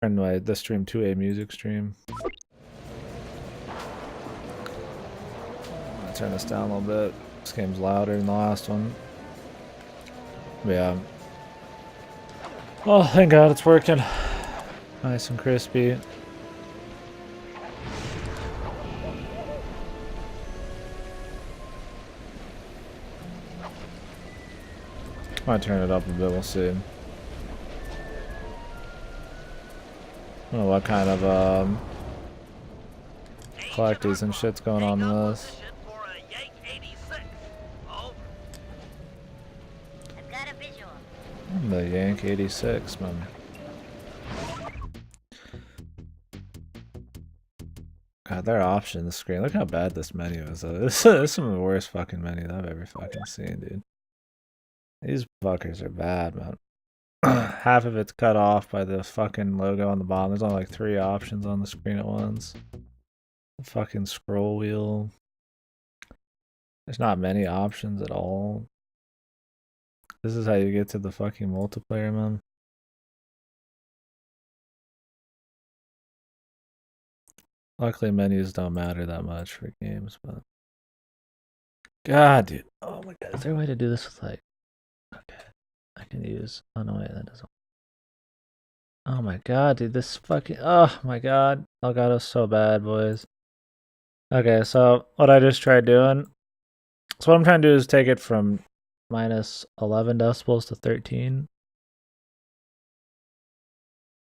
Turn the stream to a music stream. I'll turn this down a little bit. This game's louder than the last one. But yeah. Oh, thank God it's working. Nice and crispy. Might turn it up a bit, we'll see. I don't know what kind of collecties and shit's going on in this. The Yank 86, man. God, their option, the screen. Look how bad this menu is. This is some of the worst fucking menus I've ever fucking seen, dude. These fuckers are bad, man. Half of it's cut off by the fucking logo on the bottom. There's only like 3 options on the screen at once. The fucking scroll wheel. There's not many options at all. This is how you get to the fucking multiplayer, man. Luckily, menus don't matter that much for games, but... God, dude. Oh my God. Is there a way to do this with, like... Okay. I can use... Oh, no, wait. That doesn't... Oh my God, dude. This fucking... Oh my God. Elgato's so bad, boys. Okay, so what I just tried doing... So what I'm trying to do is take it from minus 11 decibels to 13.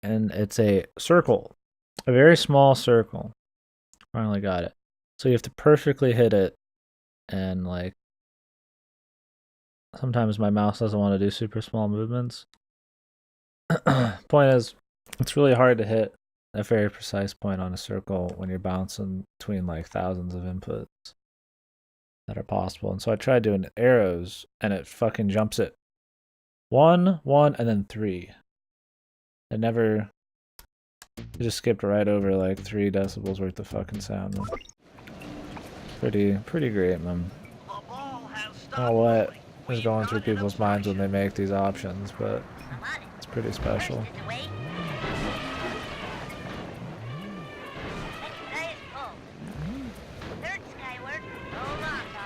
And it's a circle. A very small circle. Finally got it. So you have to perfectly hit it. And like... Sometimes my mouse doesn't want to do super small movements. Point is, it's really hard to hit a very precise point on a circle when you're bouncing between like thousands of inputs that are possible. And so I tried doing arrows and it fucking jumps it 1, 1, and then 3. It never... It just skipped right over like 3 decibels worth of fucking sound. Pretty great, man. I don't know what is going through people's minds when they make these options, but it's pretty special.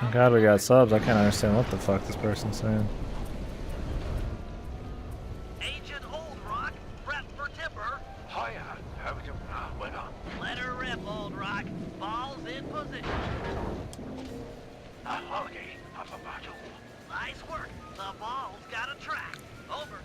Thank God we got subs. I can't understand what the fuck this person's saying. Agent Old Rock, prep for tipper. Hiya, how we doing? Well on. Let her rip, Old Rock. Ball's in position. Okay, I'm a battle. Nice work. The ball's got a track. Over.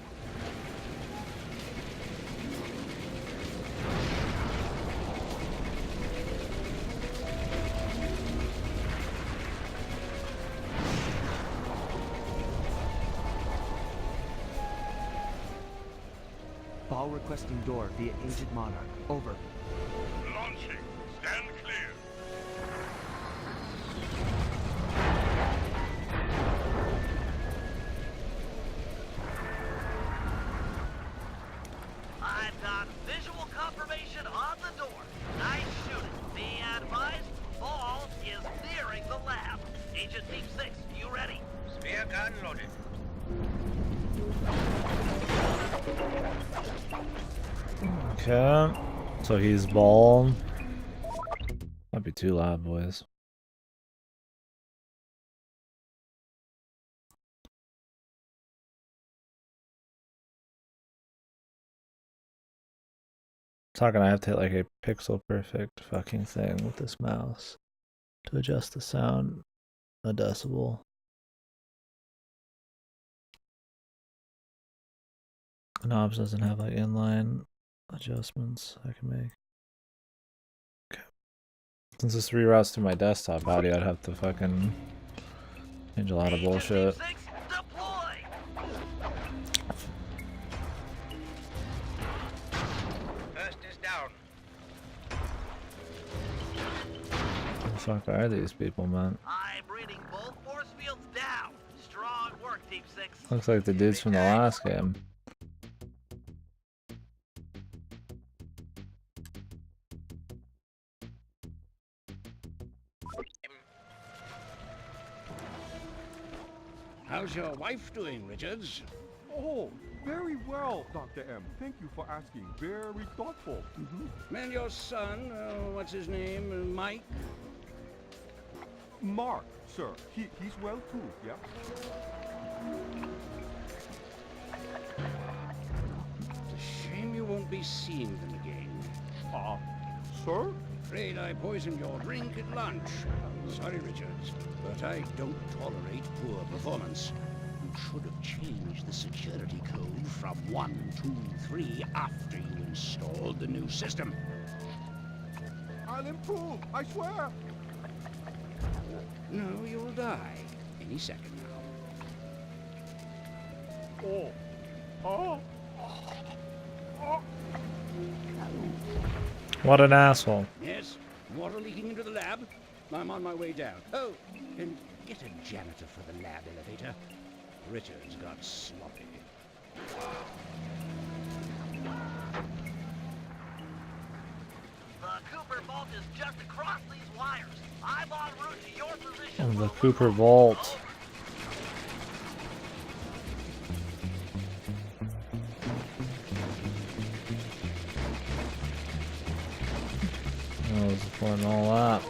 Ball requesting door via Agent Monarch. Over. Launching. Stand clear. I've got visual confirmation on the door. Nice shooting. Be advised, ball is nearing the lab. Agent Team 6, you ready? Spear gun loaded. Okay. So he's bald. Might be too loud, boys. Talking, I have to hit like a pixel perfect fucking thing with this mouse to adjust the sound a decibel. Knobs doesn't have like inline adjustments I can make. Okay. Since this reroutes to my desktop audio, I'd have to fucking change a lot of bullshit. Agent Team 6, deploy. First is down. What the fuck are these people, man? I'm reading both force fields down. Strong work, Team 6. Looks like the dudes from the last game. How's your wife doing, Richards? Oh, Very well, Dr. M. Thank you for asking. Very thoughtful. And your son, what's his name? Mike? Mark, sir. He's well too, yeah? It's a shame you won't be seeing them again. Sir? Afraid I poisoned your drink at lunch. Sorry, Richards, but I don't tolerate poor performance. You should have changed the security code from 1, 2, 3 after you installed the new system. I'll improve, I swear. No, you'll die any second now. What an asshole. Yes, water leaking into the lab. I'm on my way down. Oh, and get a janitor for the lab elevator. Richards got sloppy. The Cooper vault is just across these wires. I'm en route to your position. And the for Cooper removal. Vault. Oh, what's the point in all that?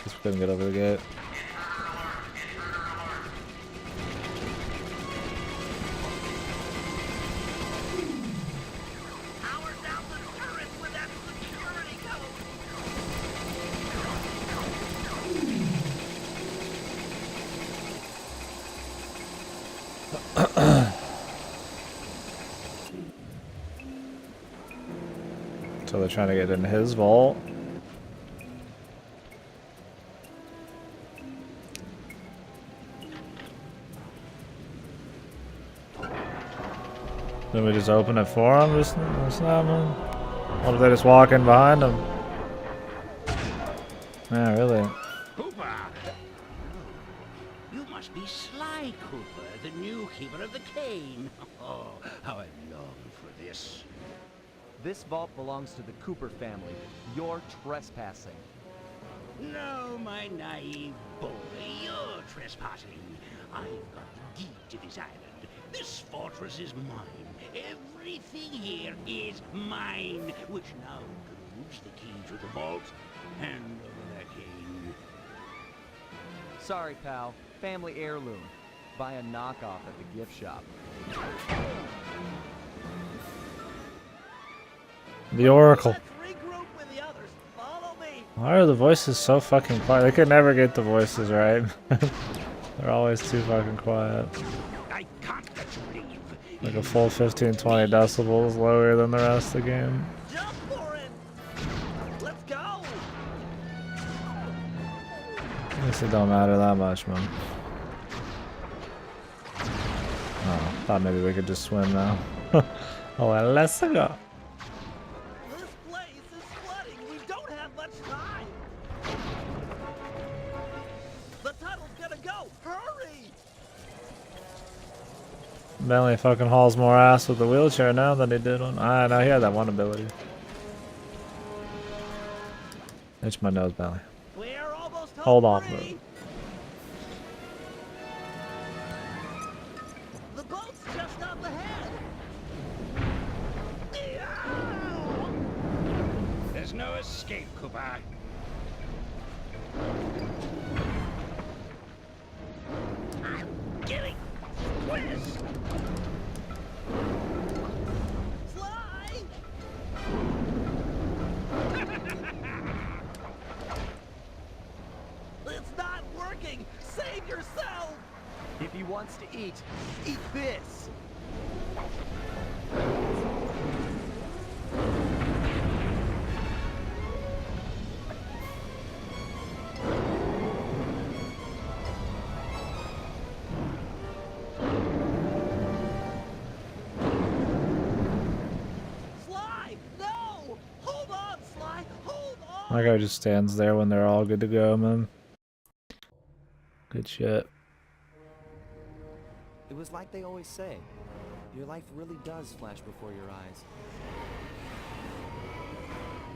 Guess we couldn't get over the gate. Power down the turret with that security code. So they're trying to get in his vault. Then we just open it for him, just happening? What if they just walk in behind him? Yeah, really. Cooper! You must be Sly Cooper, the new keeper of the cane. Oh, how I long for this. This vault belongs to the Cooper family. You're trespassing. No, my naive boy, you're trespassing. I've got the deed to this island. This fortress is mine. Everything here is mine, which now includes the key to the vault. Hand over that cane. Sorry, pal. Family heirloom. Buy a knockoff at the gift shop. The Oracle. Let's regroup with the others. Follow me. Why are the voices so fucking quiet? They could never get the voices right. They're always too fucking quiet. I can't let you leave. Like a full 15-20 decibels lower than the rest of the game. Jump for it. Let's go. I guess it don't matter that much, man. Oh, thought maybe we could just swim now. Oh, well, let's go. This place is flooding. We don't have much time. The tunnel's gonna go. Hurry. Bentley fucking hauls more ass with the wheelchair now than he did on. Ah, no, he had that one ability. Itch my nose, Bentley. We're almost home Hold on, free. The boat's just up ahead. There's no escape, Cooper. I'm getting squished. Fly. It's not working. Save yourself. If he wants to eat this! Sly, no! Hold on, Sly. Hold on. My guy just stands there when they're all good to go, man. Good shit. It was like they always say. Your life really does flash before your eyes.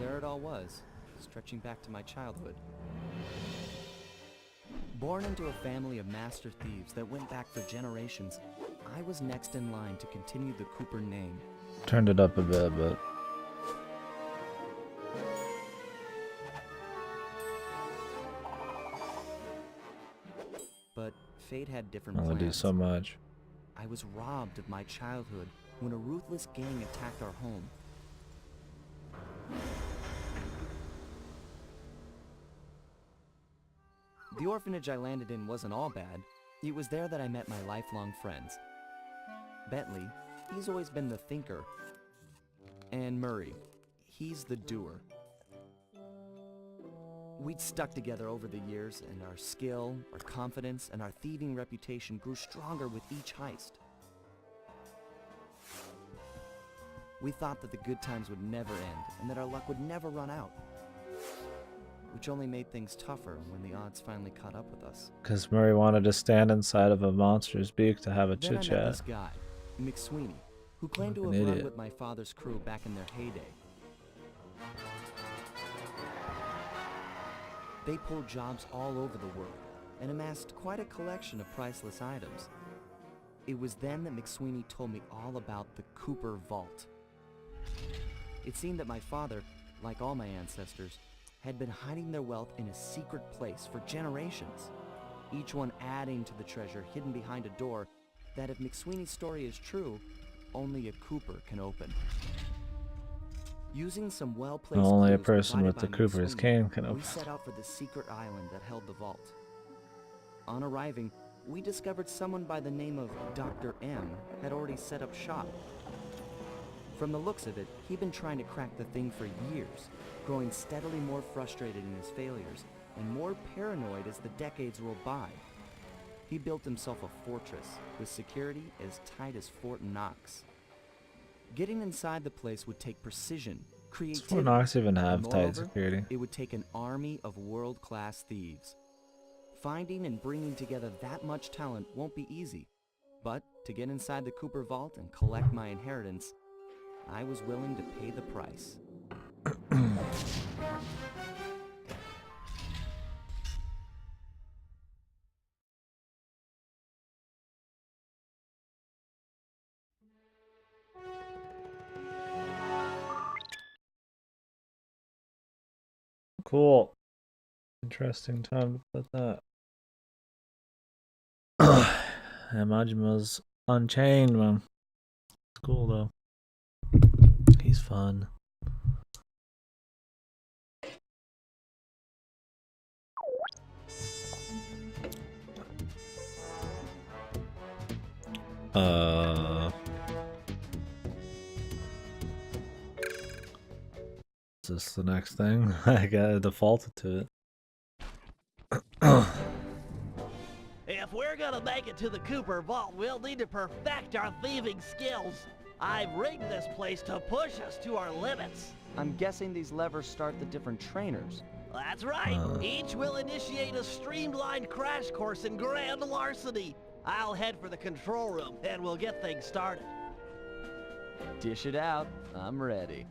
There it all was, stretching back to my childhood. Born into a family of master thieves that went back for generations, I was next in line to continue the Cooper name. Turned it up a bit, but But fate had different only do plans. so much. I was robbed of my childhood when a ruthless gang attacked our home. The orphanage I landed in wasn't all bad. It was there that I met my lifelong friends. Bentley, he's always been the thinker. And Murray, he's the doer. We'd stuck together over the years, and our skill, our confidence, and our thieving reputation grew stronger with each heist. We thought that the good times would never end, and that our luck would never run out. Which only made things tougher when the odds finally caught up with us. Because Murray wanted to stand inside of a monster's beak to have a Then I met chit-chat. this guy, McSweeney, who claimed to Fucking have run idiot. with my father's crew back in their heyday. They pulled jobs all over the world and amassed quite a collection of priceless items. It was then that McSweeney told me all about the Cooper Vault. It seemed that my father, like all my ancestors, had been hiding their wealth in a secret place for generations, each one adding to the treasure hidden behind a door that, if McSweeney's story is true, only a Cooper can open. Using some well-placed Only a clues person provided with the by Cooper's McSweeney, cane can we open. set out for the secret island that held the vault. On arriving, we discovered someone by the name of Dr. M had already set up shop. From the looks of it, he'd been trying to crack the thing for years, growing steadily more frustrated in his failures and more paranoid as the decades rolled by. He built himself a fortress with security as tight as Fort Knox. Getting inside the place would take precision, Does creativity, Fort Knox even have and tight moreover, security? it would take an army of world-class thieves. Finding and bringing together that much talent won't be easy, but to get inside the Cooper Vault and collect my inheritance, I was willing to pay the price. Cool. Interesting time to put that. Yeah, Majima's Unchained, man. It's cool though. He's fun. Is this the next thing? I got defaulted to it. If we're gonna make it to the Cooper Vault, we'll need to perfect our thieving skills. I've rigged this place to push us to our limits. I'm guessing these levers start the different trainers. That's right. Each will initiate a streamlined crash course in grand larceny. I'll head for the control room, and we'll get things started. Dish it out. I'm ready.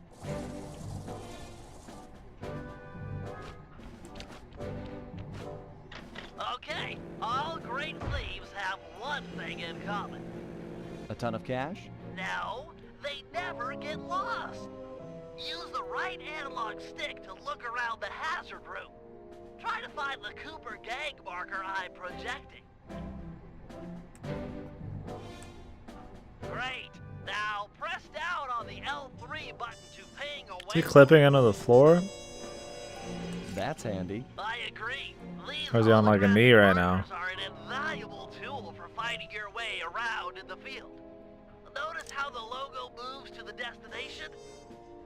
Okay, all great thieves have one thing in common. A ton of cash? No, they never get lost. Use the right analog stick to look around the hazard room. Try to find the Cooper gang marker I'm projecting. Great. Now press down on the L3 button to ping away. Is he clipping under the floor? That's handy. I agree. These Or is he on like a knee holographic right now? markers are an invaluable tool for finding your way around in the field. Notice how the logo moves to the destination?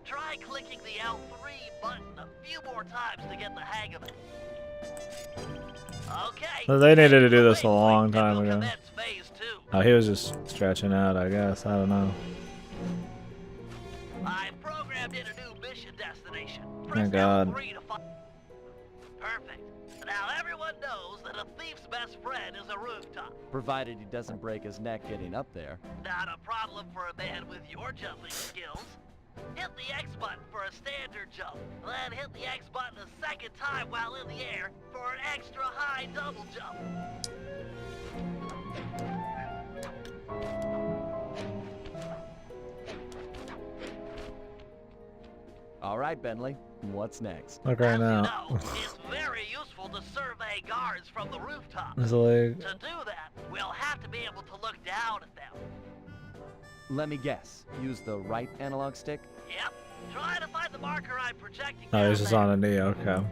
Try clicking the L3 button a few more times to get the hang of it. Okay. Well, they needed to do this a waypoint, long and time we'll ago. commence phase 2. Oh, he was just stretching out, I guess. I don't know. I've programmed in a new mission destination. My Press God. L3 to find. Perfect. Now everyone knows that a thief's best friend is a rooftop. Provided he doesn't break his neck getting up there. Not a problem for a man with your jumping skills. Hit the X button for a standard jump, then hit the X button a second time while in the air for an extra high double jump. All right, Bentley. What's next? Look right As you now. know, it's very useful to survey guards from the rooftop. There's a leg. To do that, we'll have to be able to look down at them. Let me guess. Use the right analog stick? Yep. Try to find the marker I'm projecting. Oh, down he's just there. on a knee. Okay.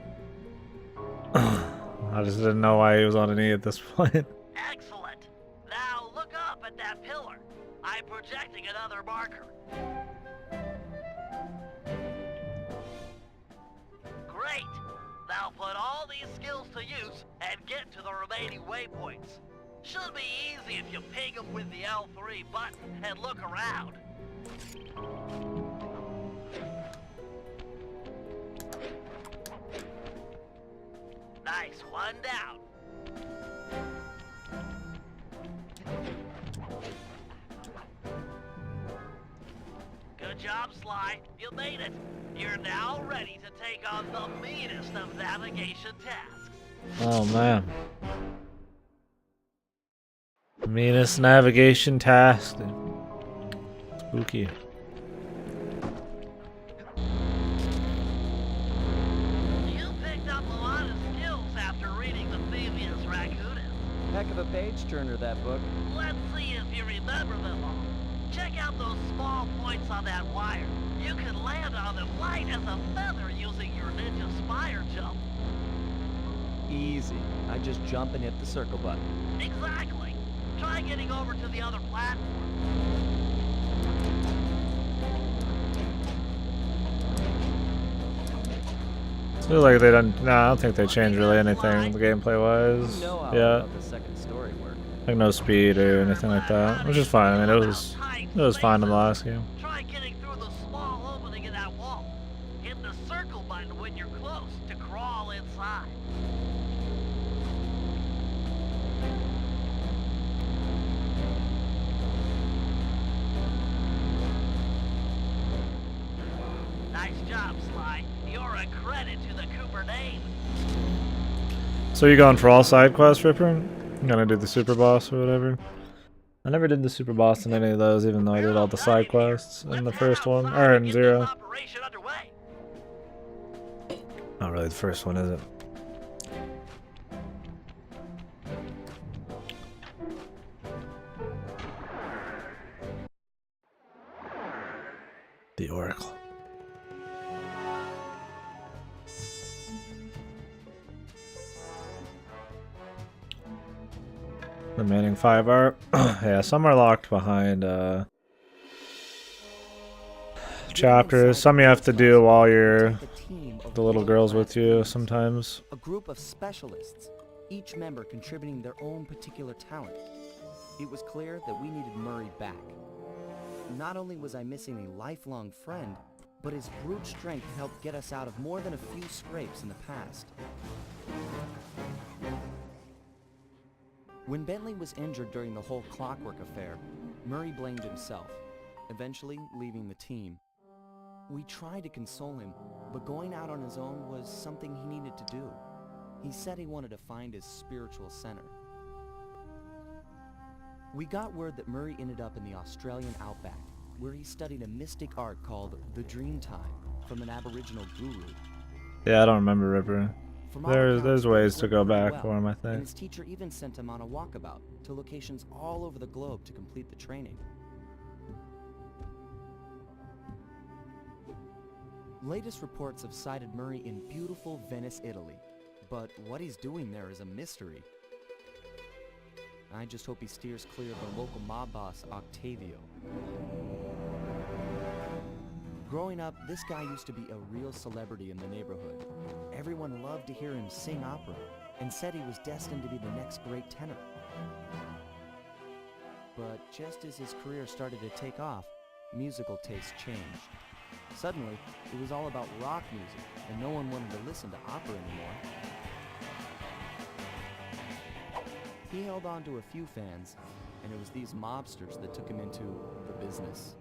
I just didn't know why he was on a knee at this point. Excellent. Now look up at that pillar. I'm projecting another marker. Great. Now put all these skills to use and get to the remaining waypoints. Should be easy if you ping them with the L3 button and look around. Nice one down. Good job, Sly. You made it. You're now ready to take on the meanest of navigation tasks. Oh man. Meanest navigation task. Spooky. You picked up a lot of skills after reading the Thieves Raccoonus. Heck of a page turner, that book. Let's see if you remember them all. Check out those small points on that wire. You can land on them light as a feather using your ninja spire jump. Easy. I just jump and hit the circle button. Exactly. Try getting over to the other platform. I feel like they don't. No, I don't think they changed really anything gameplay wise. You know how Yeah, about the second story work. like no speed or anything like that, which is fine. I mean, it was fine in the last game. Try getting through the small opening in that wall. Hit the circle button when you're close to crawl inside. Nice job, Sly. You're a credit to the Cooper name. So you going for all side quests, Ripper? You gonna do the super boss or whatever? I never did the super boss in any of those, even though I did all the side quests in the first one, or in Zero. Operation underway. Not really the first one, is it? The Oracle. Remaining 5 are yeah, some are locked behind chapters. Some you have to do while you're the little girls with you sometimes. A group of specialists, each member contributing their own particular talent. It was clear that we needed Murray back. Not only was I missing a lifelong friend, but his brute strength helped get us out of more than a few scrapes in the past. When Bentley was injured during the whole clockwork affair, Murray blamed himself, eventually leaving the team. We tried to console him, but going out on his own was something he needed to do. He said he wanted to find his spiritual center. We got word that Murray ended up in the Australian outback, where he studied a mystic art called the Dreamtime from an Aboriginal guru. Yeah, I don't remember Ripper. From all There's accounts, ways it to go went pretty back well, for him, I and think. his teacher even sent him on a walkabout to locations all over the globe to complete the training. Latest reports have cited Murray in beautiful Venice, Italy, but what he's doing there is a mystery. I just hope he steers clear of the local mob boss, Octavio. Growing up, this guy used to be a real celebrity in the neighborhood. Everyone loved to hear him sing opera, and said he was destined to be the next great tenor. But just as his career started to take off, musical tastes changed. Suddenly, it was all about rock music, and no one wanted to listen to opera anymore. He held on to a few fans, and it was these mobsters that took him into the business.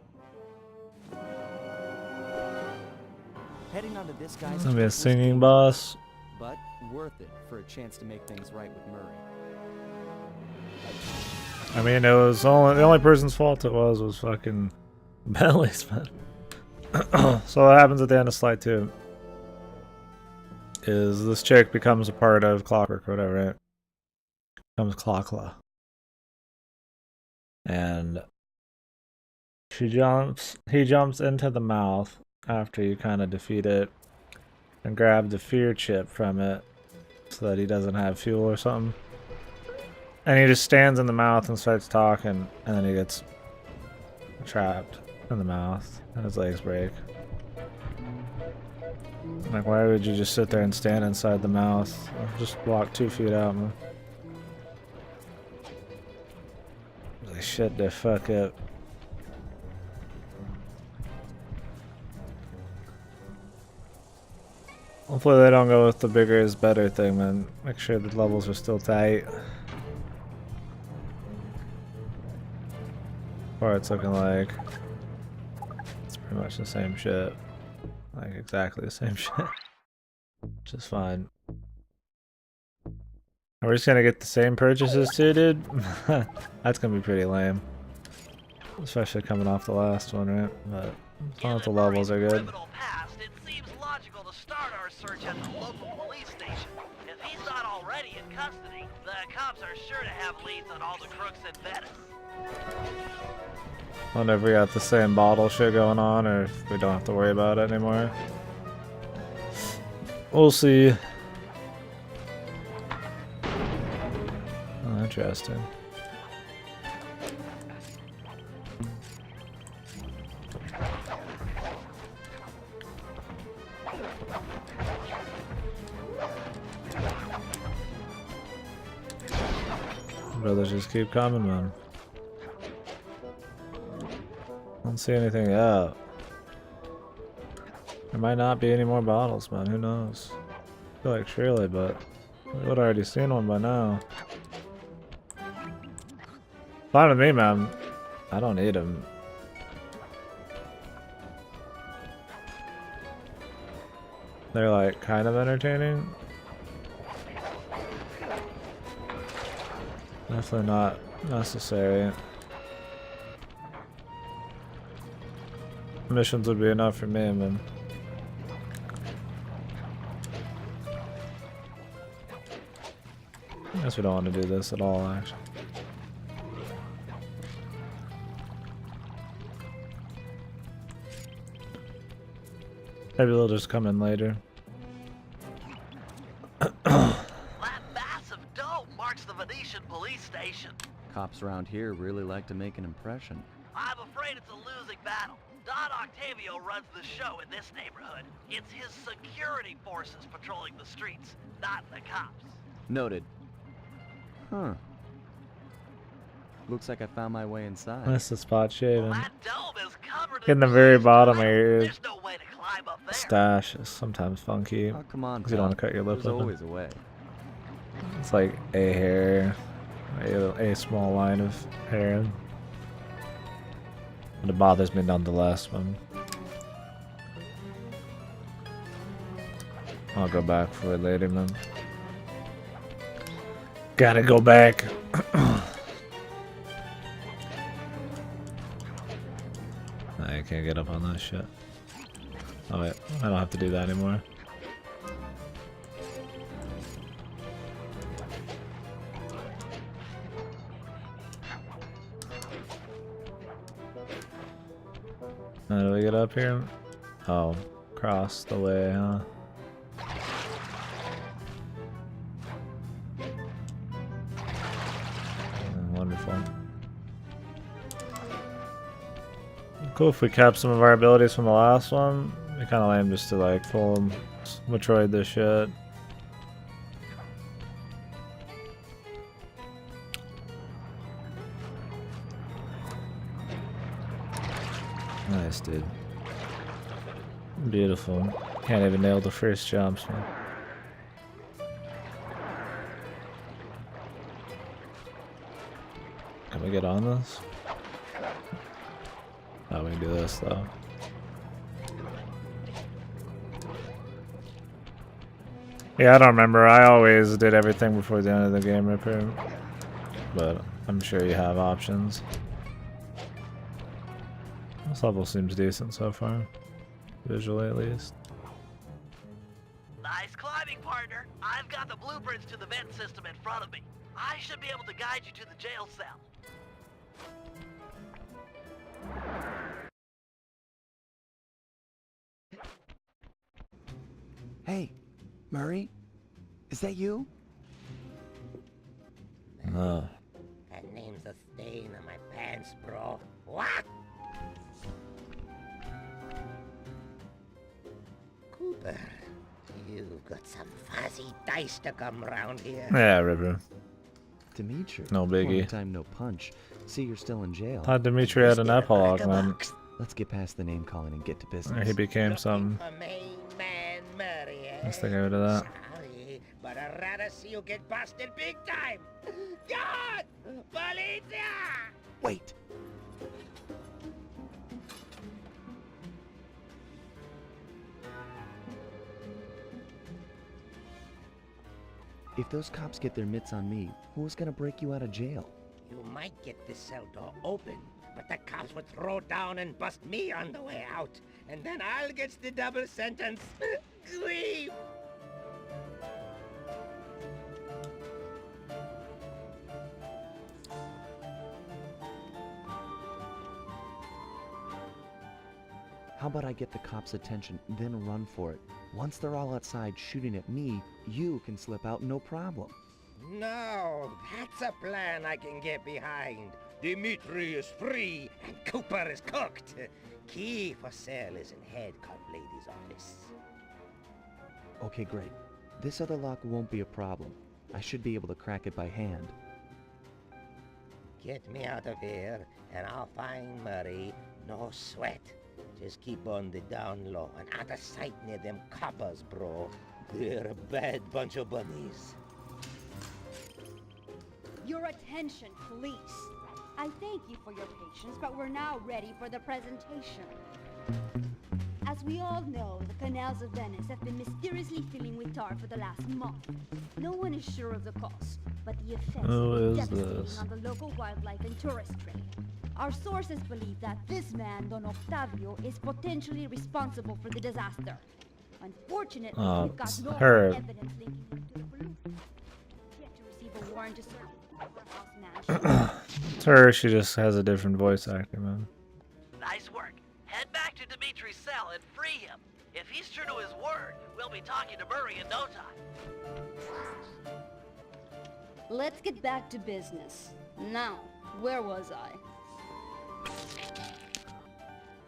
Heading onto this guy's It's gonna be a was singing dangerous, boss. but worth it for a chance to make things right with Murray. I mean, it was the only person's fault it was fucking Bentley's, man. So what happens at the end of Sly 2 is this chick becomes a part of Clockwork or whatever, right? Becomes Clockla. And he jumps into the mouth after you kind of defeat it and grab the fear chip from it so that he doesn't have fuel or something. And he just stands in the mouth and starts talking, and then he gets trapped in the mouth and his legs break. Like, why would you just sit there and stand inside the mouth? Just walk 2 feet out, man. Like, shit the fuck up. Hopefully they don't go with the bigger is better thing, man. Make sure the levels are still tight. Or it's looking like it's pretty much the same shit. Like exactly the same shit. Which is fine. Are we just gonna get the same purchases too, dude? That's gonna be pretty lame. Especially coming off the last one, right? But as long as the levels are good. Past, it seems logical to start our search at the local police station. If he's not already in custody, the cops are sure to have leads on all the crooks in Venice. I wonder if we got the same bottle shit going on or if we don't have to worry about it anymore. We'll see. Oh, interesting. Brothers just keep coming, man. I don't see anything yet. There might not be any more bottles, man. Who knows? I feel like surely, but we would have already seen one by now. Fine with me, man. I don't need them. They're like kind of entertaining. Definitely not necessary. Missions would be enough for me, man. I guess we don't want to do this at all, actually. Maybe they'll just come in later. That massive dome marks the Venetian police station. Cops around here really like to make an impression. I'm afraid it's a losing battle. Don Octavio runs the show in this neighborhood. It's his security forces patrolling the streets, not the cops. Noted. Huh. Looks like I found my way inside. That's the spot shaving. That dome is covered In the very police bottom of tile. your There's no way to climb up there. stash is sometimes funky. Oh, come on, Because you don't pal. want to cut your lip There's open. always a way. It's like a hair, a small line of hair. But it bothers me nonetheless, man. I'll go back for it later, man. Gotta go back. I can't get up on that shit. Oh wait, I don't have to do that anymore. How do we get up here? Oh, across the way, huh? Wonderful. Cool if we kept some of our abilities from the last one. It'd be kind of lame just to like full Metroid this shit. Nice, dude. Beautiful. Can't even nail the first jumps, man. Can we get on this? Oh, we can do this though. Yeah, I don't remember. I always did everything before the end of the game, Ripper. But I'm sure you have options. This level seems decent so far. visually at least. Nice climbing, partner. I've got the blueprints to the vent system in front of me. I should be able to guide you to the jail cell. Hey, Murray? Is that you? No. That name's a stain on my pants, bro. What? Cooper, you've got some fuzzy dice to come round here. Yeah, River. Dimitri. No biggie. Long time no punch. See, you're still in jail. Thought Dimitri had an epilogue, man. Let's get past the name calling and get to Or business. he became some. For main man Murray, eh? Let's think over to that. Sorry, but I'd rather see you get busted big time. God! Policia! Wait! If those cops get their mitts on me, who's gonna break you out of jail? You might get this cell door open, but the cops would throw down and bust me on the way out. And then I'll get the double sentence. Grief! How about I get the cops' attention, then run for it? Once they're all outside shooting at me, you can slip out no problem. No, that's a plan I can get behind. Dimitri is free and Cooper is cooked. Key for cell is in head cop lady's office. Okay, great. This other lock won't be a problem. I should be able to crack it by hand. Get me out of here and I'll find Murray. No sweat. Just keep on the down low and out of sight near them coppers, bro. They're a bad bunch of bunnies. Your attention, police. I thank you for your patience, but we're now ready for the presentation. As we all know, the canals of Venice have been mysteriously filling with tar for the last month. No one is sure of the cause, but the effects Who are is devastating this? on the local wildlife and tourist trade. Our sources believe that this man, Don Octavio, is potentially responsible for the disaster. Unfortunately, we've got no her. evidence linking him to the pollution. Yet to receive a warrant to search the courthouse mansion. It's her, she just has a different voice actor, man. Nice work. Head back to Dimitri's cell and free him. If he's true to his word, we'll be talking to Murray in no time. Let's get back to business. Now, where was I?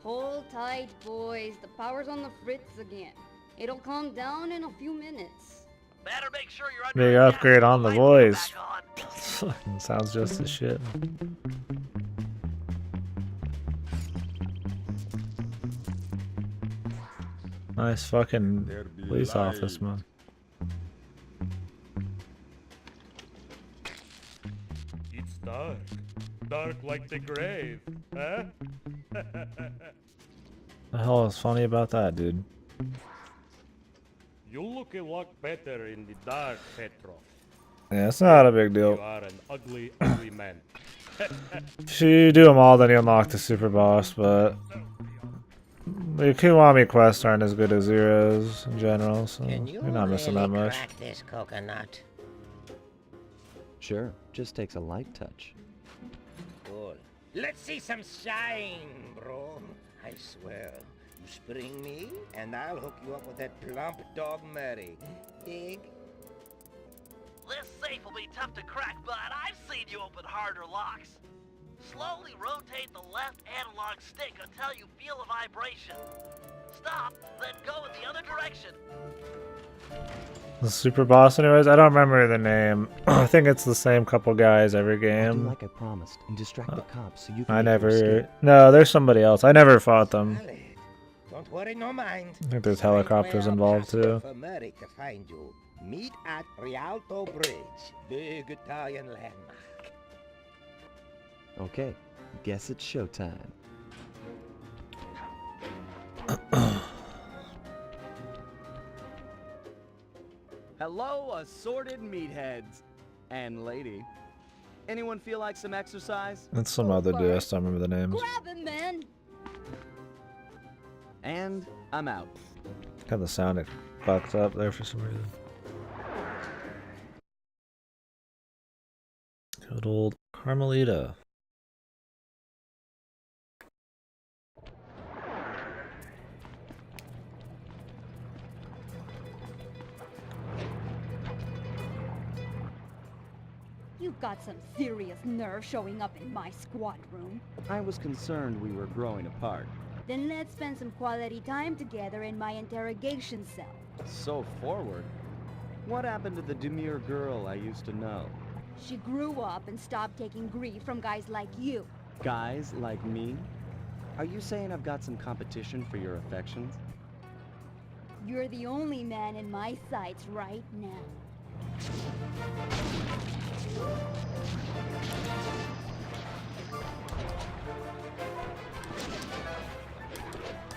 Hold tight, boys. The power's on the fritz again. It'll calm down in a few minutes. Better make sure you're under Big attack upgrade so on the lights go voice. back on. Sounds just as shit. Nice fucking There be police office, light. man. It's dark. Dark like the grave, huh? The hell is funny about that, dude? You look a lot better in the dark, Petro. Yeah, it's not a big You deal. are an ugly, ugly man. If you do them all, then you unlock the super boss, but the Kiwami quests aren't as good as Zero's in general, so Can you you're not missing that really much. crack this coconut? Sure, just takes a light touch. Cool. Let's see some shine, bro. I swear. You spring me, and I'll hook you up with that plump dog Murray. Dig? This safe will be tough to crack, but I've seen you open harder locks. Slowly rotate the left analog stick until you feel a vibration. Stop, then go in the other direction. The super boss, anyways, I don't remember the name. I think it's the same couple guys every I'll do game. like I promised and distract the cops so you can I make your never. escape. No, there's somebody else. I never fought them. Valid. Don't worry, no mind. I think there's Find helicopters where involved Pastor too. For Murray to find you. Meet at Rialto Bridge. Big Italian landmark. Okay, guess it's showtime. Hello, assorted meatheads. And lady. Anyone feel like some exercise? That's some other dude. I just don't remember the names. Grab him, man! And I'm out. Got the sound fucked up there for some reason. Good old Carmelita. You've got some serious nerve showing up in my squad room. I was concerned we were growing apart. Then let's spend some quality time together in my interrogation cell. So forward. What happened to the demure girl I used to know? She grew up and stopped taking grief from guys like you. Guys like me? Are you saying I've got some competition for your affections? You're the only man in my sights right now.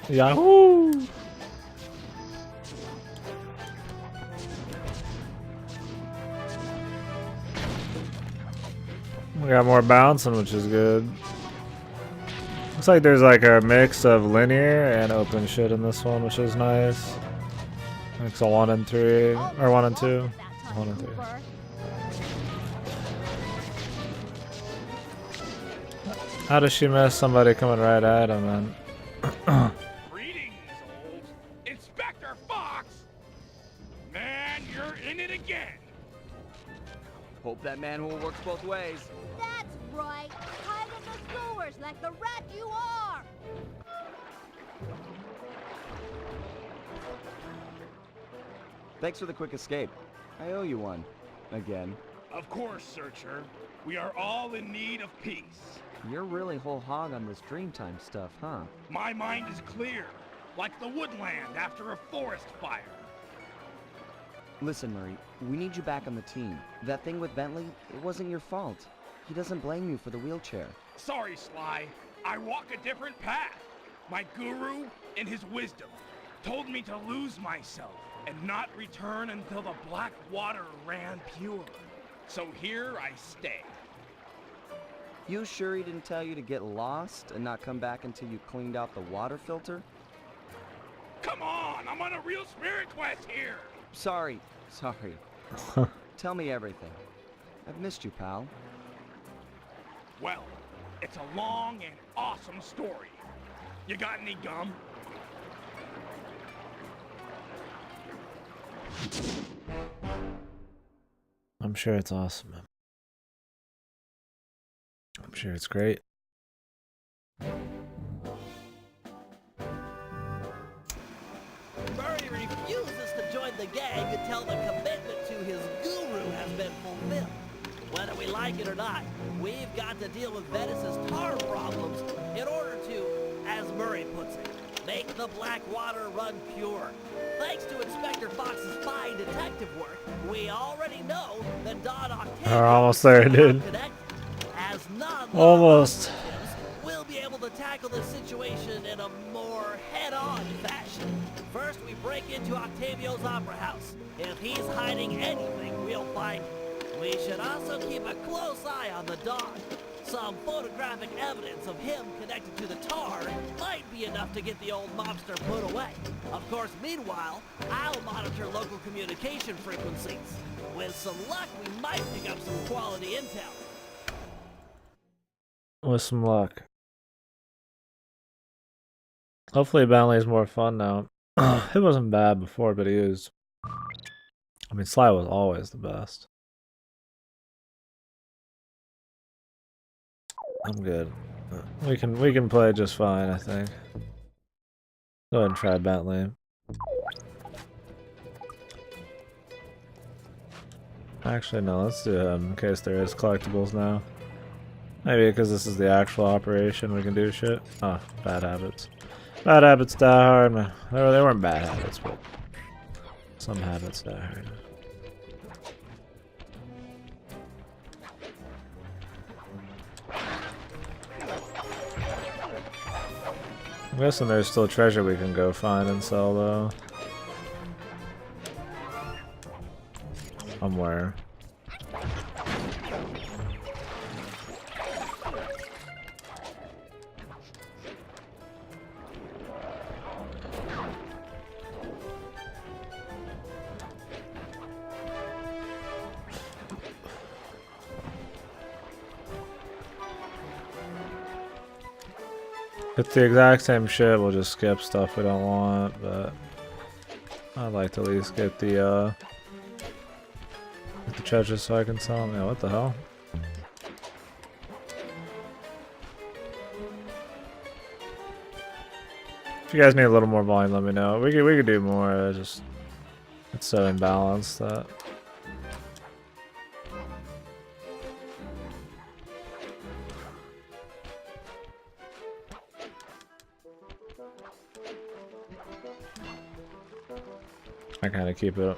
Yahoo! We got more bouncing, which is good. Looks like there's like a mix of linear and open shit in this one, which is nice. Mix of 1 and 3, or 1 and 2. 1 and 3. How does she miss somebody coming right at him, man? Greetings, old Inspector Fox! Man, you're in it again! Hope that manhole works both ways. That's right. Hide in the sewers like the rat you are. Thanks for the quick escape. I owe you one. Again. Of course, Searcher. We are all in need of peace. You're really whole hog on this Dreamtime stuff, huh? My mind is clear, like the woodland after a forest fire. Listen, Murray, we need you back on the team. That thing with Bentley, it wasn't your fault. He doesn't blame you for the wheelchair. Sorry, Sly. I walk a different path. My guru, in his wisdom, told me to lose myself and not return until the black water ran pure. So here I stay. You sure he didn't tell you to get lost and not come back until you cleaned out the water filter? Come on, I'm on a real spirit quest here. Sorry. Tell me everything. I've missed you, pal. Well, it's a long and awesome story. You got any gum? I'm sure it's awesome. I'm sure it's great. Murray refuses to join the gang until the commitment to his guru has been fulfilled. Whether we like it or not, we've got to deal with Venice's tar problems in order to, as Murray puts it, make the black water run pure. Thanks to Inspector Fox's fine detective work, we already know that Don Octavio We're almost there, dude. as Almost. we'll be able to tackle the situation in a more head-on fashion. First, we break into Octavio's opera house. If he's hiding anything, we'll find it. We should also keep a close eye on the dog. Some photographic evidence of him connected to the tar might be enough to get the old mobster put away. Of course, meanwhile, I'll monitor local communication frequencies. With some luck, we might pick up some quality intel. With some luck. Hopefully Bentley's more fun now. It wasn't bad before, but he is. I mean, Sly was always the best. I'm good. We can play just fine, I think. Go ahead and try Bentley. Actually, no, let's do him in case there is collectibles now. Maybe because this is the actual operation, we can do shit. Ah, bad habits. Bad habits die hard, man. They weren't bad habits, but some habits die hard. I'm guessing there's still treasure we can go find and sell, though. Somewhere. it's the exact same shit, we'll just skip stuff we don't want, but I'd like to at least get the treasure so I can sell them. Yeah, what the hell? If you guys need a little more volume, let me know. We could do more. Just it's so imbalanced that. I kind of keep it.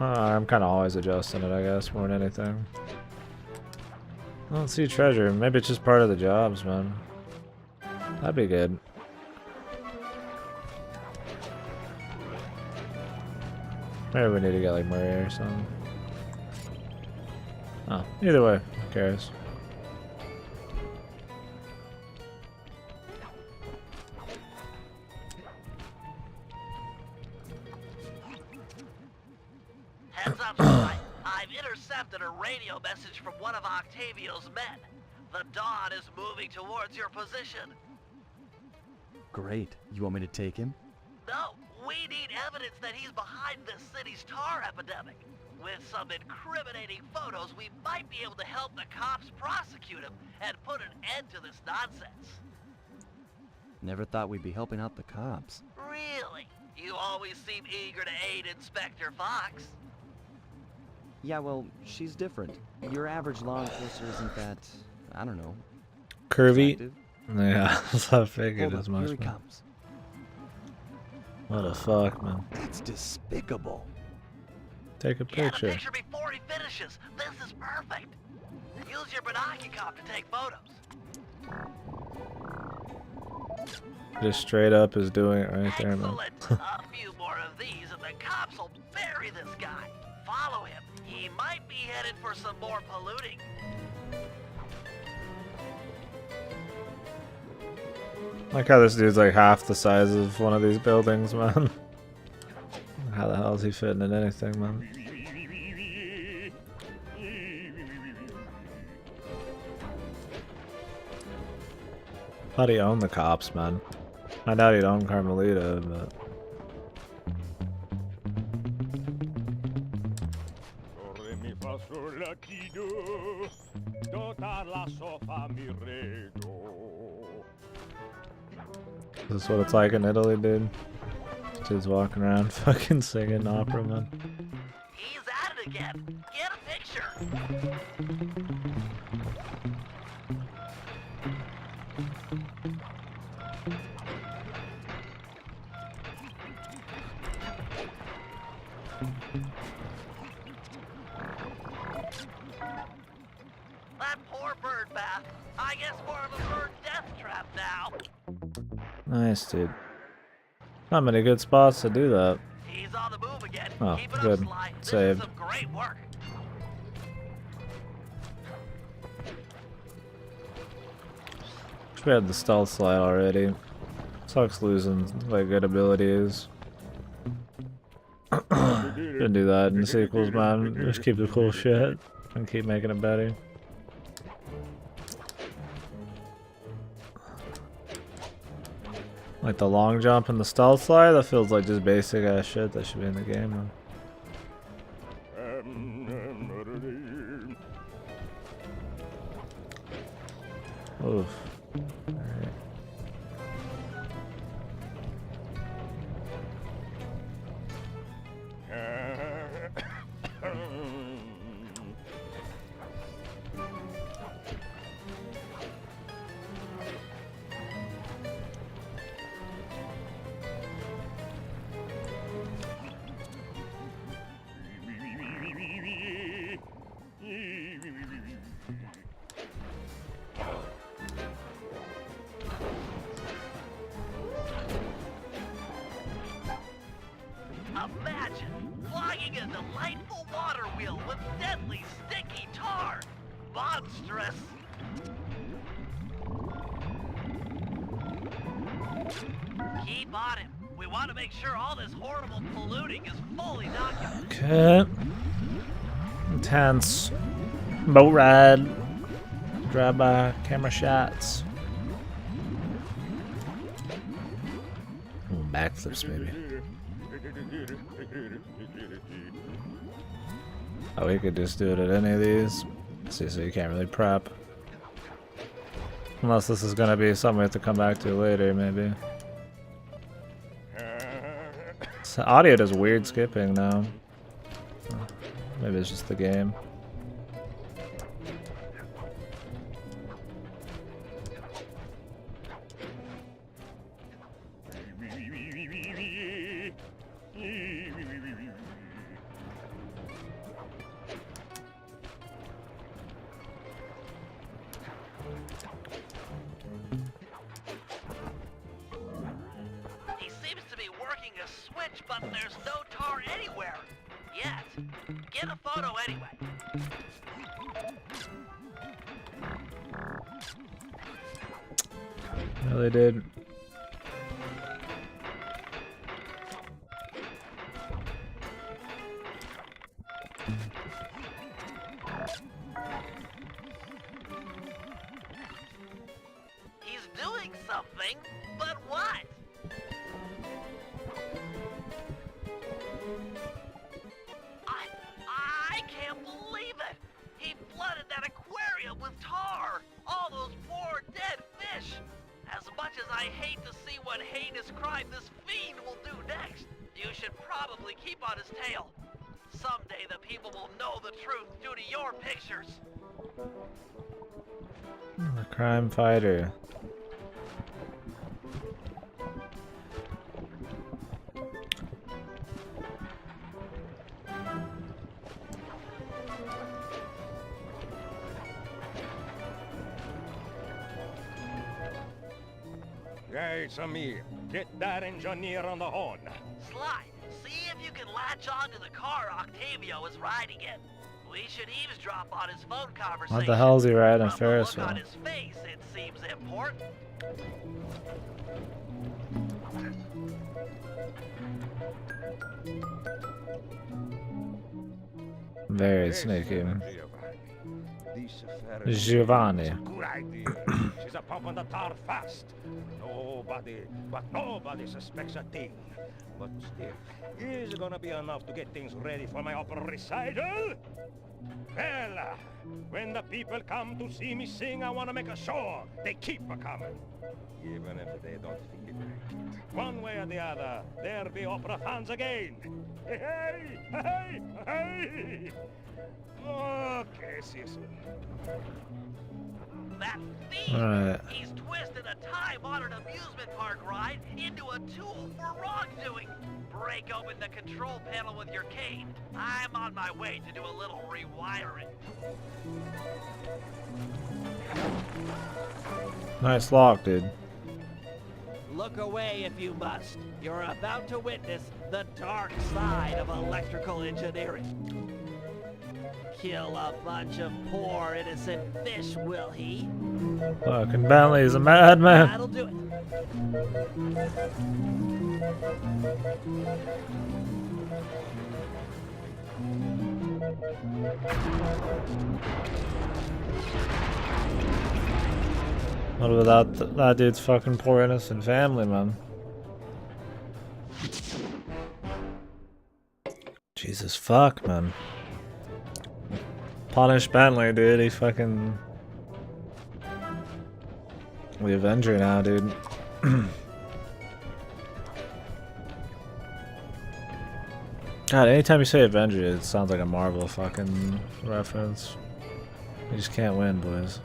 I'm kind of always adjusting it, I guess, more than anything. I don't see treasure. Maybe it's just part of the jobs, man. That'd be good. Maybe we need to get like Murray or something. Oh, either way, who cares? Heads up, Sly. I've intercepted a radio message from one of Octavio's men. The Dawn is moving towards your position. Great. You want me to take him? No, we need evidence that he's behind this city's tar epidemic. With some incriminating photos, we might be able to help the cops prosecute him and put an end to this nonsense. Never thought we'd be helping out the cops. Really? You always seem eager to aid Inspector Fox. Yeah, well, she's different. Your average law enforcer isn't that, I don't know, Curvy? attractive. Yeah, I figured Hold as up, much. here he Man. comes. What the fuck, man? That's despicable. Take a Get a picture. picture before he finishes. This is perfect. Use your binoculoscope to take photos. Just straight up is doing it right there, man. Excellent. A few more of these and the cops will bury this guy. Follow him. He might be headed for some more polluting. Like how this dude's like half the size of one of these buildings, man. How the hell is he fitting in anything, man? Thought he owned the cops, man. I doubt he'd own Carmelita, but... Is this what it's like in Italy, dude? Dude's walking around fucking singing opera, man. He's at it again. Get a picture. That poor bird bath. I guess more of a bird death trap now. Nice, dude. Not many good spots to do that. He's on the move again. Oh, Keep it good. up, Sly. This Saved. is some great work. We had the stealth slide already. Sucks losing like good abilities. Didn't do that in the sequels, man. Just keep the cool shit and keep making it better. Like the long jump and the stealth slide, that feels like just basic ass shit that should be in the game, man. Oof. Alright. Imagine flying a delightful water wheel with deadly sticky tar. Monstrous. Keep on him. We want to make sure all this horrible polluting is fully documented. Okay. Intense. Boat ride. Drive by camera shots. Backflips, maybe. Oh, we could just do it at any of these. See, so you can't really prep. Unless this is gonna be something we have to come back to later, maybe. So audio does weird skipping now. Maybe it's just the game. But there's no tar anywhere. Yet. Get a photo anyway. Really did. He's doing something, but what? I can't believe it! He flooded that aquarium with tar! All those poor dead fish! As much as I hate to see what heinous crime this fiend will do next, you should probably keep on his tail. Someday the people will know the truth due to your pictures. The crime fighter. Hey, it's me. Get that engineer on the horn. Slide, see if you can latch onto the car Octavio is riding in. We should eavesdrop on his phone conversation. What the hell is he riding From Ferris the look on wheel? his face, it seems important. Very sneaky. This Giovanni. good idea. She's a pumping the tar fast. Nobody suspects a thing. But still, is it gonna be enough to get things ready for my opera recital? Well, when the people come to see me sing, I want to make sure they keep a-coming. Even if they don't feel like it. One way or the other, there'll be opera fans again. Hey, hey, hey! Okay, see you soon. That fiend! Alright. He's twisted a time-honored amusement park ride into a tool for wrongdoing. Break open the control panel with your cane. I'm on my way to do a little rewiring. Nice lock, dude. Look away if you must. You're about to witness the dark side of electrical engineering. Kill a bunch of poor innocent fish, will he? Fucking Bentley's a madman. That'll do it. What without that dude's fucking poor innocent family, man? Jesus fuck, man. Punish Bentley, dude. He fucking... The Avenger now, dude. God, anytime you say Avenger, it sounds like a Marvel fucking reference. You just can't win, boys.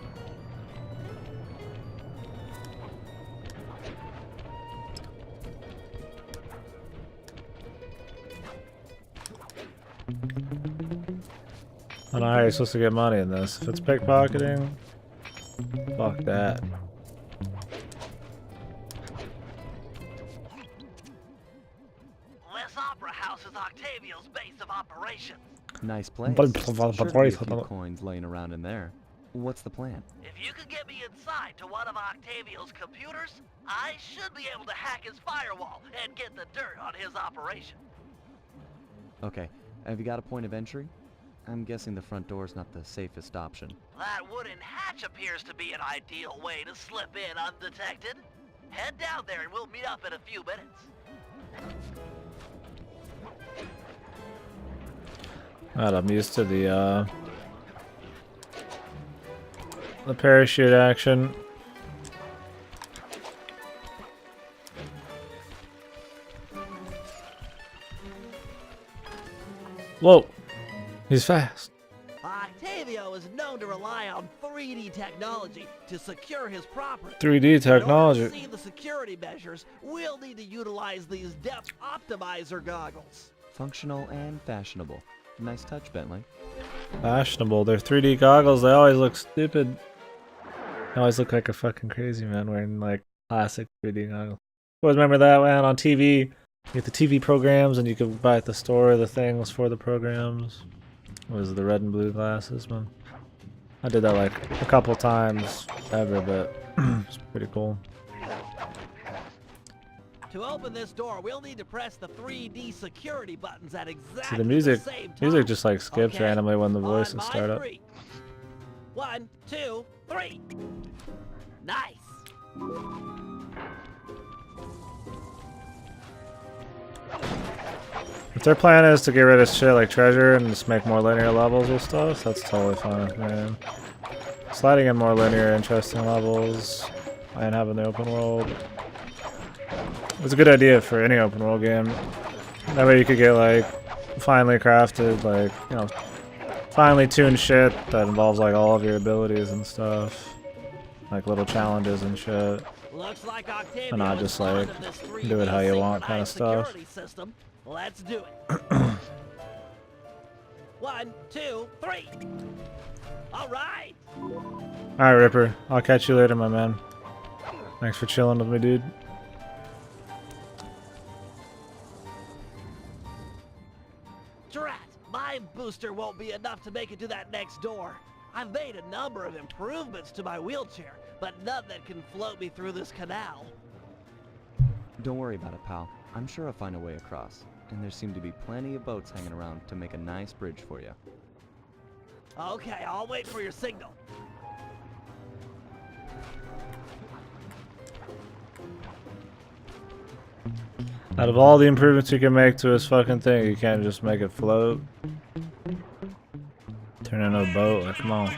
I don't know how you're supposed to get money in this. If it's pickpocketing, fuck that. This opera house is Octavio's base of operations. Nice place. But- Sure to be a few coins laying around in there. What's the plan? If you could get me inside to one of Octavio's computers, I should be able to hack his firewall and get the dirt on his operation. Okay, have you got a point of entry? I'm guessing the front door's not the safest option. That wooden hatch appears to be an ideal way to slip in undetected. Head down there and we'll meet up in a few minutes. God, I'm used to the parachute action. Whoa, he's fast. Octavio is known to rely on 3D technology to secure his property. 3D technology. In order to see the security measures, we'll need to utilize these depth optimizer goggles. Functional and fashionable. Nice touch, Bentley. Fashionable. They're 3D goggles. They always look stupid. They always look like a fucking crazy man wearing like classic 3D goggles. Always remember that, man, on TV. You get the TV programs and you could buy at the store the things for the programs. What was it, the red and blue glasses, man? I did that like a couple times ever, but it's pretty cool. To open this door, we'll need to press the 3D security buttons at exactly See, the music same time. music just like skips Okay, randomly when the on voices my start up. 3. 1, 2, 3. Nice. If their plan is to get rid of shit like treasure and just make more linear levels with stuff, that's totally fine with me. Sliding in more linear, interesting levels and having the open world. It's a good idea for any open world game. That way you could get like finely crafted, like, you know, finely tuned shit that involves like all of your abilities and stuff. Like little challenges and shit. Looks like Octavio And not is just fond like of this do it how you 3D want kind of stuff. security system. Let's do it. 1, 2, 3. All right. Alright, Ripper. I'll catch you later, my man. Thanks for chilling with me, dude. Drat, my booster won't be enough to make it to that next door. I've made a number of improvements to my wheelchair, but none that can float me through this canal. Don't worry about it, pal. I'm sure I'll find a way across. And there seem to be plenty of boats hanging around to make a nice bridge for you. Okay, I'll wait for your signal. Out of all the improvements you can make to this fucking thing, you can't just make it float. Turn into a boat, like, come on.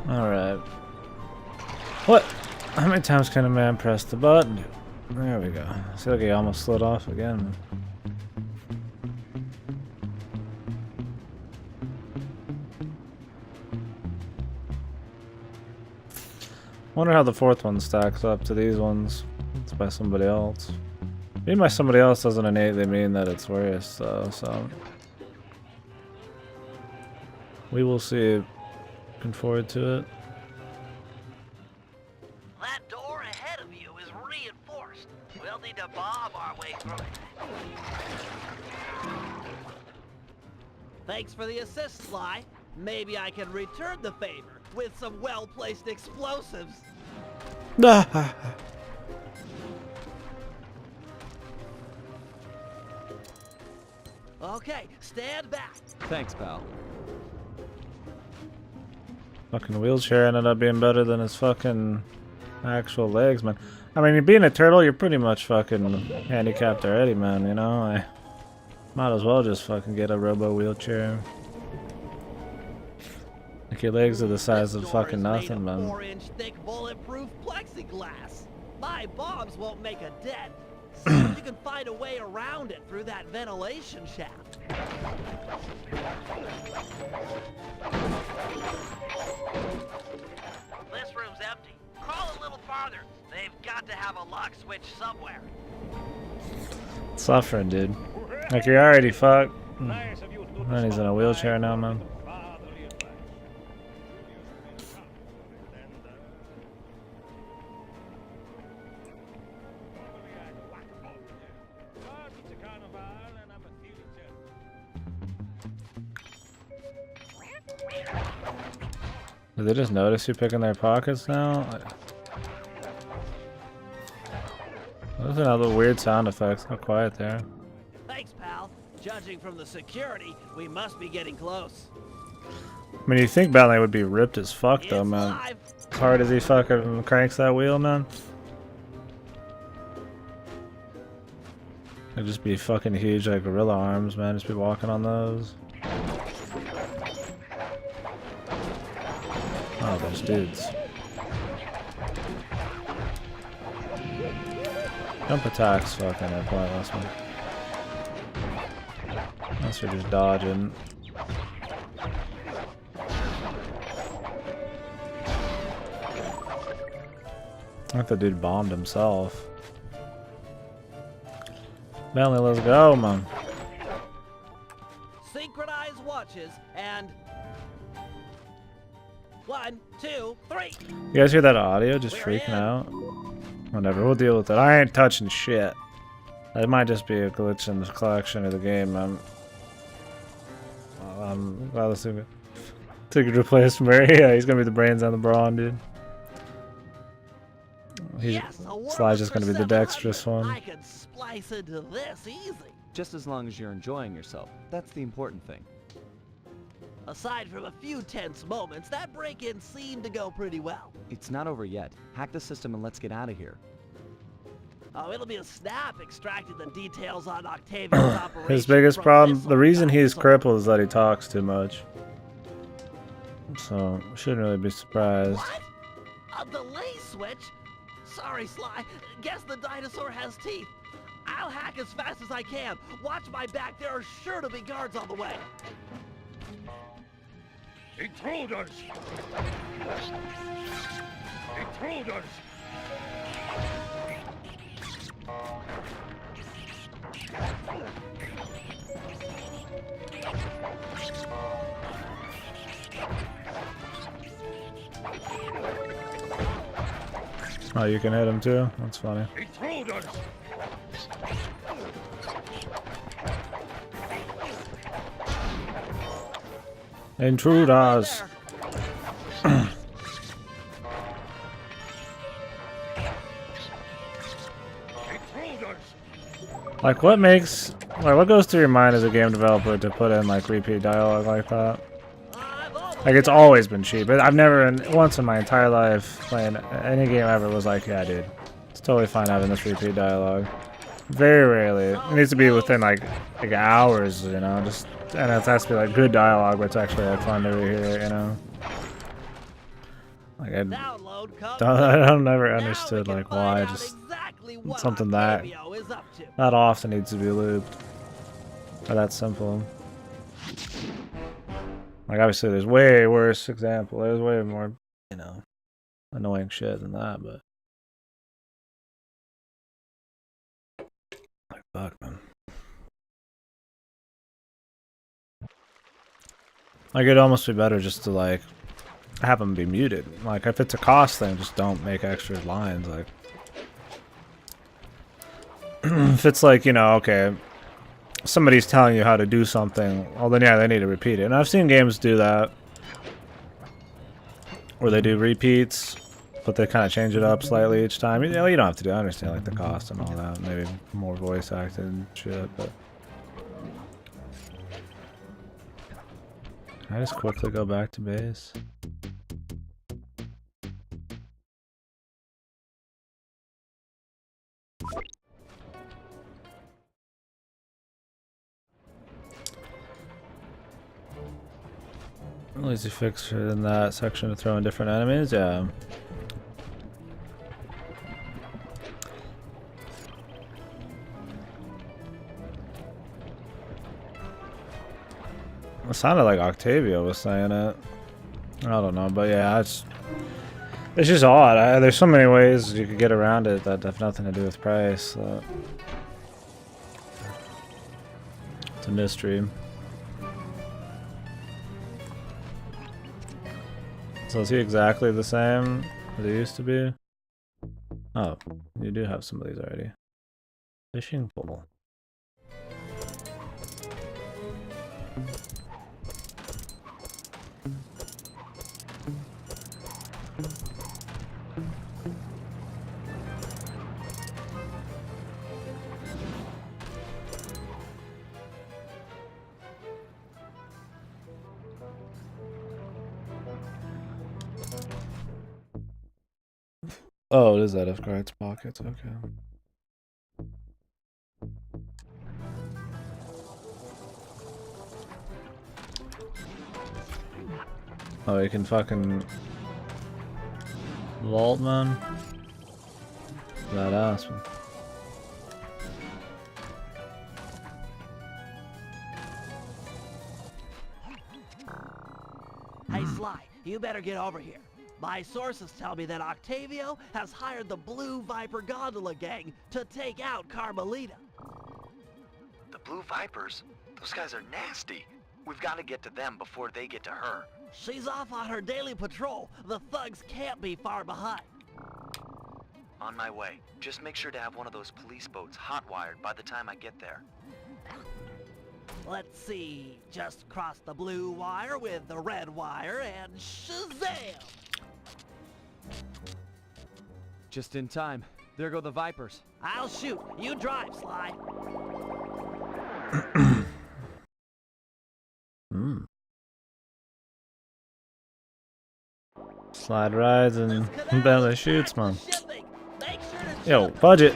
Alright. What? How many times can a man press the button? There we go. I feel like he almost slid off again. Wonder how the fourth one stacks up to these ones. It's by somebody else. Being by somebody else doesn't innately mean that it's worse, though, so... we will see. Looking forward to it. That door ahead of you is reinforced. We'll need to bomb our way through it. Thanks for the assist, Sly. Maybe I can return the favor with some well-placed explosives. Okay, stand back. Thanks, pal. Fucking wheelchair ended up being better than his fucking actual legs, man. I mean, you're being a turtle, you're pretty much fucking handicapped already, man, you know? I might as well just fucking get a robo wheelchair. Like, your legs are the size of fucking nothing, man. 4-inch thick bulletproof plexiglass. My bombs won't make a dent. See if you can find a way around it through that ventilation shaft. This room's empty. Crawl a little farther. They've got to have a lock switch somewhere. Suffering, dude. Well, Like, you're already fucked. Nice of you to do And he's in a wheelchair now, man. fatherly advice. But it's a carnival and I'm a feeling Did they just notice you picking their pockets now? Those are another weird sound effects. How quiet there. Thanks, pal. Judging from the security, we must be getting close. I mean, you think Bentley would be ripped as fuck, though, It's man. live. As hard as he fucking cranks that wheel, man. It'd just be fucking huge, like gorilla arms, man. Just be walking on those. Oh, those dudes. Jump attacks fucking are pointless, man. Unless you're just dodging. I think the dude bombed himself. Bentley, let's go, man. Synchronize watches and 1, 2, 3. You guys hear that audio just We're freaking in. out? Whatever, we'll deal with it. I ain't touching shit. It might just be a glitch in the collection of the game, man. I'm glad this thing took to replace Murray. Yeah, he's gonna be the brains on the brawn, dude. Sly's just gonna be the dexterous one. I could splice into this easy. Just as long as you're enjoying yourself. That's the important thing. Aside from a few tense moments, that break-in seemed to go pretty well. It's not over yet. Hack the system and let's get out of here. Oh, it'll be a snap extracting the details on Octavian's operation. His biggest from problem, this the reason he's dinosaur. crippled is that he talks too much. So, shouldn't really be surprised. What? A delay switch? Sorry, Sly. Guess the dinosaur has teeth. I'll hack as fast as I can. Watch my back. There are sure to be guards on the way. Intruders! Intruders! Oh, you can hit him too? That's funny. Intruders! Intruders! Like, what makes... Like, what goes through your mind as a game developer to put in, like, repeat dialogue like that? Like, it's always been cheap. I've never, once in my entire life, playing any game ever, was like, yeah, dude, it's totally fine having this repeat dialogue. Very rarely. It needs to be within, like hours, you know, just... And it has to be, like, good dialogue, but it's actually, like, fun to rehear it, you know? Like, I don't never understood, like, why just... Something that often needs to be looped. Or that simple. Like, obviously there's way worse example. There's way more, you know, annoying shit than that, but... Like, fuck, man. Like, it'd almost be better just to, like, have them be muted. Like, if it's a cost thing, just don't make extra lines, like... If it's like, you know, okay, somebody's telling you how to do something, well then yeah, they need to repeat it. And I've seen games do that, where they do repeats, but they kind of change it up slightly each time. You know, you don't have to do it. I understand, like, the cost and all that, maybe more voice acting and shit, but... Can I just quickly go back to base? Easy fix in that section to throw in different enemies, yeah. It sounded like Octavio was saying it. I don't know, but yeah, it's just odd. There's so many ways you could get around it that have nothing to do with price. It's a mystery. So is he exactly the same as he used to be? Oh, you do have some of these already. Fishing pole. Oh, it is out of Guard's pockets, okay. Oh, you can fucking vault, man. Badass, man. Hey, Sly, you better get over here. My sources tell me that Octavio has hired the Blue Viper Gondola Gang to take out Carmelita. The Blue Vipers? Those guys are nasty. We've got to get to them before they get to her. She's off on her daily patrol. The thugs can't be far behind. On my way. Just make sure to have one of those police boats hot-wired by the time I get there. Let's see. Just cross the blue wire with the red wire and shazam! Just in time. There go the Vipers. I'll shoot. You drive, Sly. Slide rides and Bentley shoots, man. Yo, budget.